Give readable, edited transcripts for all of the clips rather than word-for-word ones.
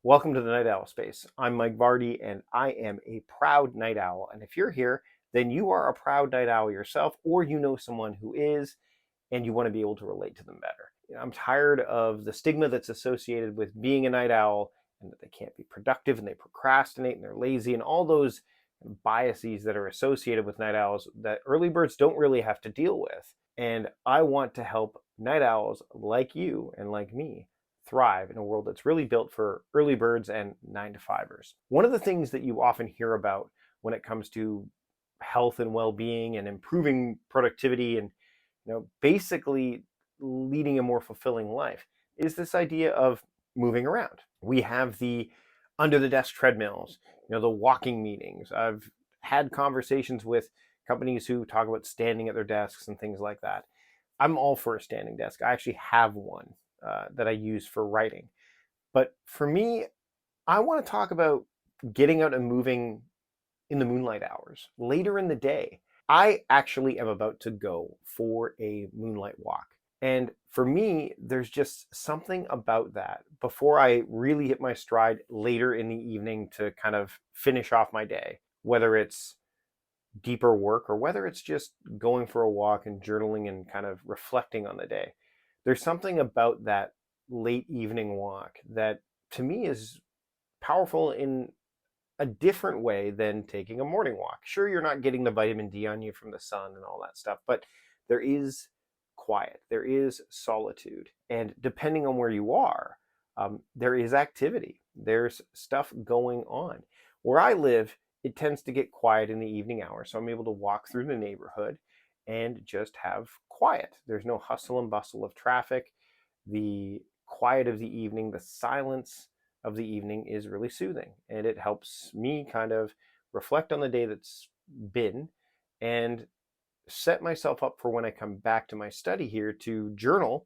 Welcome to the Night Owl Space. I'm Mike Vardy, and I am a proud night owl. And if you're here, then you are a proud night owl yourself, or you know someone who is, and you want to be able to relate to them better. I'm tired of the stigma that's associated with being a night owl, and that they can't be productive, and they procrastinate, and they're lazy, and all those biases that are associated with night owls that early birds don't really have to deal with. And I want to help night owls like you and like me thrive in a world that's really built for early birds and 9 to 5ers. One of the things that you often hear about when it comes to health and well-being and improving productivity and basically leading a more fulfilling life is this idea of moving around. We have the under the desk treadmills, the walking meetings. I've had conversations with companies who talk about standing at their desks and things like that. I'm all for a standing desk. I actually have one that I use for writing. But for me, I want to talk about getting out and moving in the moonlight hours later in the day. I actually am about to go for a moonlight walk. And for me, there's just something about that before I really hit my stride later in the evening to kind of finish off my day, whether it's deeper work or whether it's just going for a walk and journaling and kind of reflecting on the day. There's something about that late evening walk that to me is powerful in a different way than taking a morning walk. Sure, you're not getting the vitamin D on you from the sun and all that stuff, but there is quiet, there is solitude. And depending on where you are, there is activity, there's stuff going on. Where I live, it tends to get quiet in the evening hours, so I'm able to walk through the neighborhood and just have quiet. There's no hustle and bustle of traffic. The quiet of the evening, the silence of the evening is really soothing, and it helps me kind of reflect on the day that's been and set myself up for when I come back to my study here to journal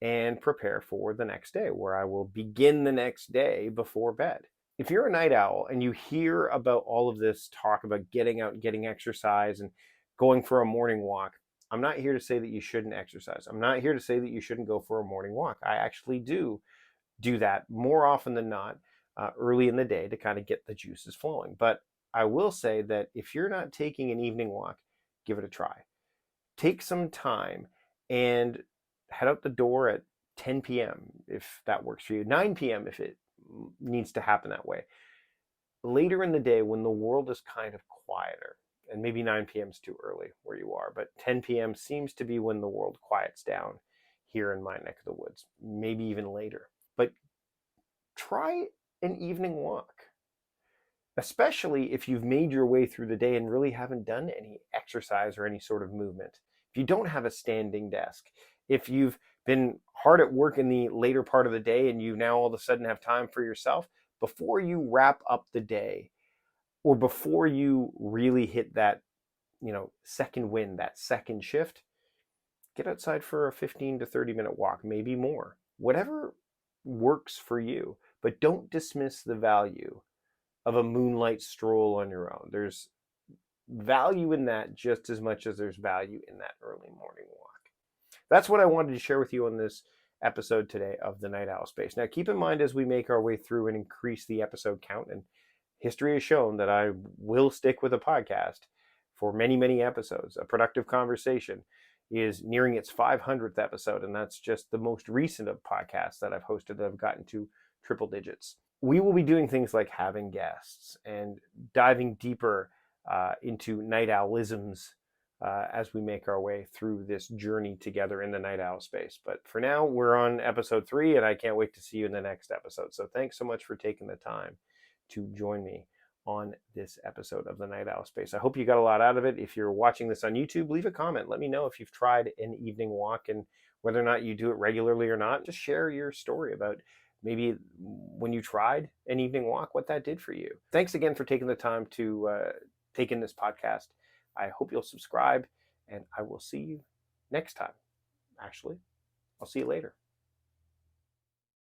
and prepare for the next day, where I will begin the next day before bed. If you're a night owl and you hear about all of this talk about getting out and getting exercise and going for a morning walk, I'm not here to say that you shouldn't exercise. I'm not here to say that you shouldn't go for a morning walk. I actually do that more often than not early in the day to kind of get the juices flowing. But I will say that if you're not taking an evening walk, give it a try. Take some time and head out the door at 10 p.m. if that works for you, 9 p.m. if it needs to happen that way. Later in the day when the world is kind of quieter, and maybe 9 p.m. is too early where you are, but 10 p.m. seems to be when the world quiets down here in my neck of the woods, maybe even later. But try an evening walk, especially if you've made your way through the day and really haven't done any exercise or any sort of movement. If you don't have a standing desk, if you've been hard at work in the later part of the day and you now all of a sudden have time for yourself, before you wrap up the day or before you really hit that, second wind, that second shift, get outside for a 15 to 30-minute walk, maybe more. Whatever works for you, but don't dismiss the value of a moonlight stroll on your own. There's value in that just as much as there's value in that early morning walk. That's what I wanted to share with you on this episode today of the Night Owl Space. Now, keep in mind as we make our way through and increase the episode count, and history has shown that I will stick with a podcast for many, many episodes. A Productive Conversation is nearing its 500th episode, and that's just the most recent of podcasts that I've hosted that have gotten to triple digits. We will be doing things like having guests and diving deeper into night owlisms as we make our way through this journey together in the night owl space. But for now, we're on episode 3, and I can't wait to see you in the next episode. So thanks so much for taking the time to join me on this episode of the Night Owl Space. I hope you got a lot out of it. If you're watching this on YouTube, leave a comment. Let me know if you've tried an evening walk and whether or not you do it regularly or not. Just share your story about maybe when you tried an evening walk, what that did for you. Thanks again for taking the time to take in this podcast. I hope you'll subscribe, and I will see you next time. Actually, I'll see you later.